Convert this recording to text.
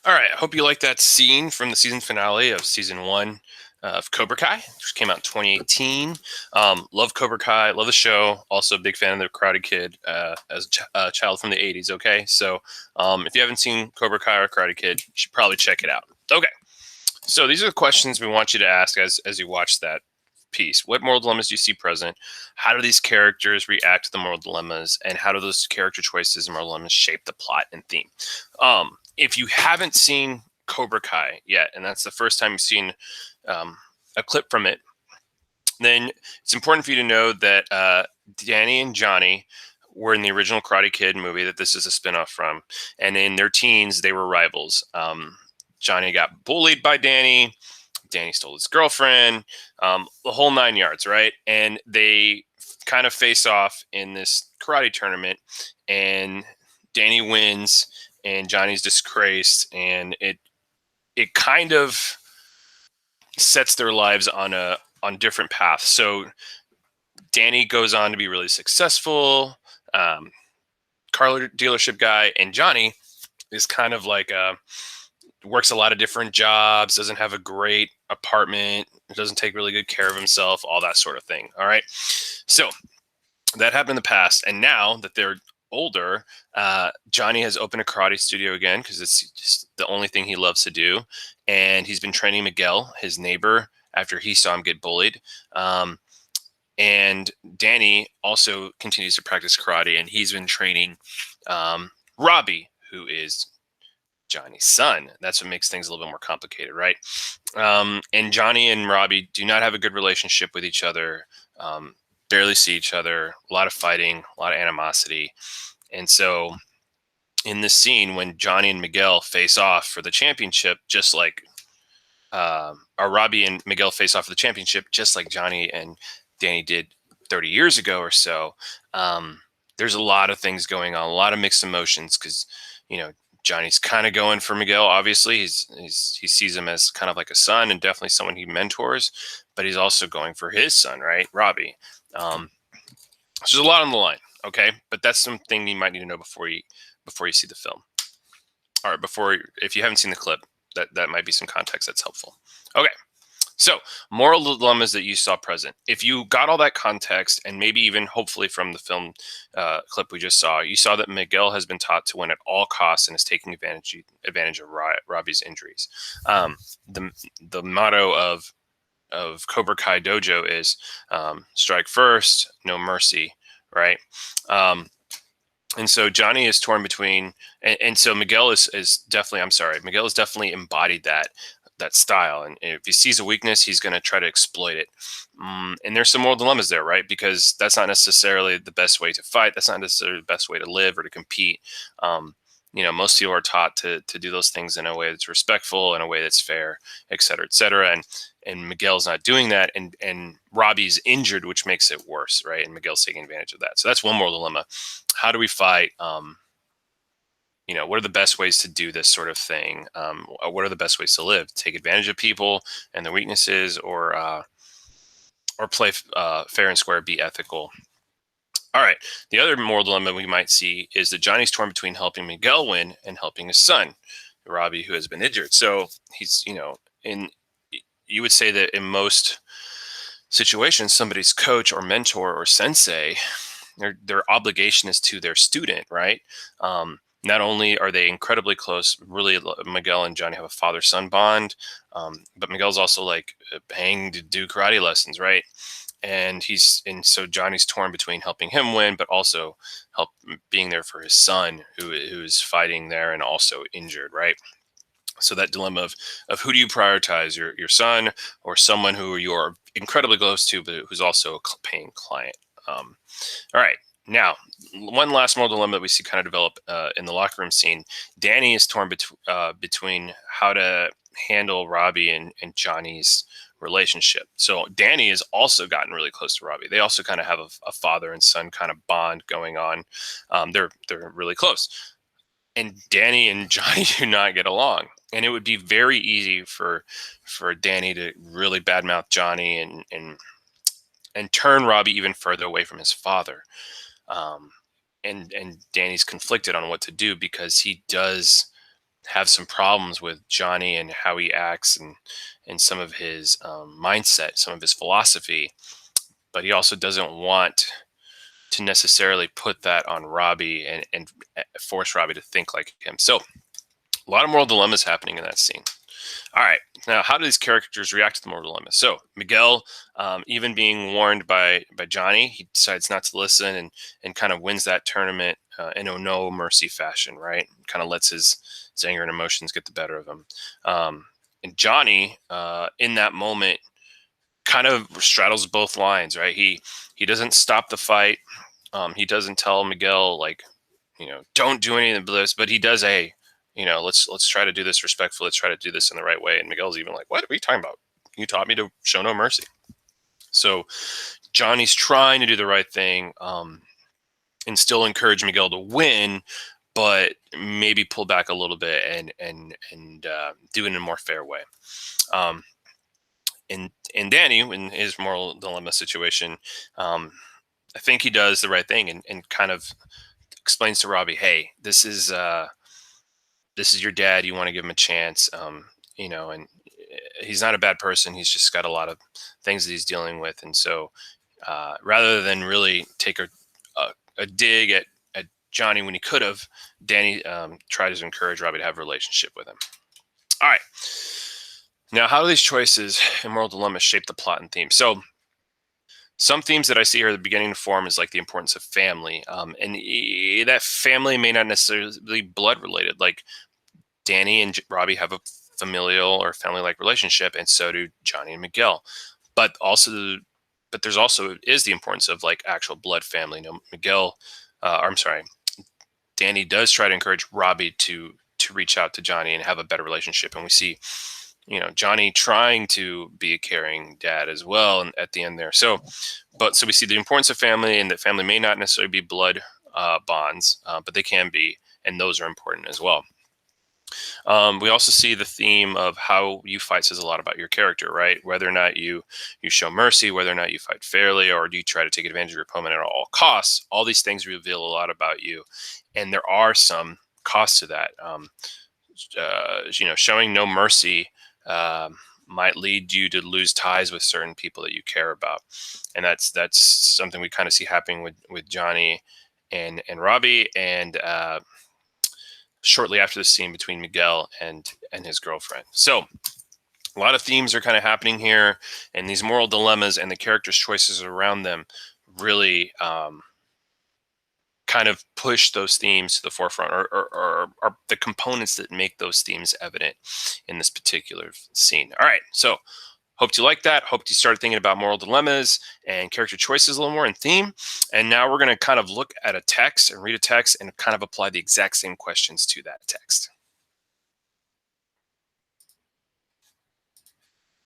All right. I hope you like that scene from the season finale of season one of Cobra Kai, which came out in 2018. Love Cobra Kai, love the show. Also, a big fan of the Karate Kid as a child from the 80s. Okay. So if you haven't seen Cobra Kai or Karate Kid, you should probably check it out. Okay. So these are the questions we want you to ask as you watch that piece. What moral dilemmas do you see present? How do these characters react to the moral dilemmas? And how do those character choices and moral dilemmas shape the plot and theme? If you haven't seen Cobra Kai yet, and that's the first time you've seen a clip from it, then it's important for you to know that Danny and Johnny were in the original Karate Kid movie that this is a spinoff from. And in their teens, they were rivals. Johnny got bullied by Danny. Danny stole his girlfriend, the whole 9 yards, right? And they kind of face off in this karate tournament, and Danny wins, and Johnny's disgraced, and it kind of sets their lives on different paths. So Danny goes on to be really successful, car dealership guy, and Johnny is kind of like works a lot of different jobs, doesn't have a great apartment, doesn't take really good care of himself, all that sort of thing. All right. So that happened in the past. And now that they're older, Johnny has opened a karate studio again because it's just the only thing he loves to do. And he's been training Miguel, his neighbor, after he saw him get bullied. And Danny also continues to practice karate, and he's been training Robbie, who is Johnny's son. That's what makes things a little bit more complicated, right? And Johnny and Robbie do not have a good relationship with each other, barely see each other, a lot of fighting, a lot of animosity. And so in this scene, when Johnny and Miguel face off for the championship, just like or Robbie and Miguel face off for the championship, just like Johnny and Danny did 30 years ago or so, there's a lot of things going on, a lot of mixed emotions because, Johnny's kind of going for Miguel. Obviously, he sees him as kind of like a son and definitely someone he mentors, but he's also going for his son, right, Robbie. So there's a lot on the line, okay? But that's something you might need to know before you see the film. All right, if you haven't seen the clip, that might be some context that's helpful. Okay. So, moral dilemmas that you saw present. If you got all that context, and maybe even hopefully from the film clip we just saw, you saw that Miguel has been taught to win at all costs and is taking advantage of Robbie's injuries. The motto of Cobra Kai Dojo is strike first, no mercy, right? And so Johnny is torn between, and so Miguel is definitely, Miguel has definitely embodied that style. And if he sees a weakness, he's going to try to exploit it. And there's some moral dilemmas there, right? Because that's not necessarily the best way to fight. That's not necessarily the best way to live or to compete. Most people are taught to do those things in a way that's respectful, in a way that's fair, et cetera, et cetera. And Miguel's not doing that. And Robbie's injured, which makes it worse, right? And Miguel's taking advantage of that. So that's one moral dilemma. How do we fight? What are the best ways to do this sort of thing? What are the best ways to live? Take advantage of people and their weaknesses, or play fair and square, be ethical. All right. The other moral dilemma we might see is that Johnny's torn between helping Miguel win and helping his son, Robbie, who has been injured. So he's, you would say that in most situations, somebody's coach or mentor or sensei, their obligation is to their student, right? Not only are they incredibly close, really, Miguel and Johnny have a father-son bond, but Miguel's also like paying to do karate lessons, right? And so Johnny's torn between helping him win, but also being there for his son who's fighting there and also injured, right? So that dilemma of who do you prioritize, your son or someone who you're incredibly close to, but who's also a paying client. All right. Now, one last moral dilemma that we see kind of develop in the locker room scene. Danny is torn between how to handle Robbie and Johnny's relationship. So Danny has also gotten really close to Robbie. They also kind of have a father and son kind of bond going on. They're really close. And Danny and Johnny do not get along. And it would be very easy for Danny to really badmouth Johnny and turn Robbie even further away from his father. And Danny's conflicted on what to do because he does have some problems with Johnny and how he acts and some of his mindset, some of his philosophy, but he also doesn't want to necessarily put that on Robbie and force Robbie to think like him. So a lot of moral dilemmas happening in that scene. All right, now how do these characters react to the moral dilemma? So Miguel, even being warned by Johnny, he decides not to listen and kind of wins that tournament in a no mercy fashion, right? Kind of lets his anger and emotions get the better of him. And Johnny, in that moment, kind of straddles both lines, right? He doesn't stop the fight. He doesn't tell Miguel like, don't do any of this, but he does let's try to do this respectfully. Let's try to do this in the right way. And Miguel's even like, what are you talking about? You taught me to show no mercy. So Johnny's trying to do the right thing, and still encourage Miguel to win, but maybe pull back a little bit and do it in a more fair way. Um, and Danny, in his moral dilemma situation, I think he does the right thing and kind of explains to Robbie, hey, this is your dad. You want to give him a chance, and he's not a bad person. He's just got a lot of things that he's dealing with. And so rather than really take a dig at Johnny when he could have, Danny tried to encourage Robbie to have a relationship with him. All right. Now, how do these choices and moral dilemmas shape the plot and theme? So some themes that I see here at the beginning to form is like the importance of family. And that family may not necessarily be blood related. Like Danny and Robbie have a familial or family-like relationship, and so do Johnny and Miguel. But there's also is the importance of like actual blood family. I'm sorry, Danny does try to encourage Robbie to reach out to Johnny and have a better relationship, and we see, Johnny trying to be a caring dad as well, and at the end there. So we see the importance of family, and that family may not necessarily be blood bonds, but they can be, and those are important as well. We also see the theme of how you fight says a lot about your character, right? Whether or not you show mercy, whether or not you fight fairly, or do you try to take advantage of your opponent at all costs? All these things reveal a lot about you, and there are some costs to that. Showing no mercy might lead you to lose ties with certain people that you care about, and that's something we kind of see happening with Johnny and Robbie, and shortly after the scene between Miguel and his girlfriend. So a lot of themes are kind of happening here, and these moral dilemmas and the characters' choices around them really kind of push those themes to the forefront, or are the components that make those themes evident in this particular scene. All right, so hope you like that. Hope you started thinking about moral dilemmas and character choices a little more in theme. And now we're going to kind of look at a text and read a text and kind of apply the exact same questions to that text.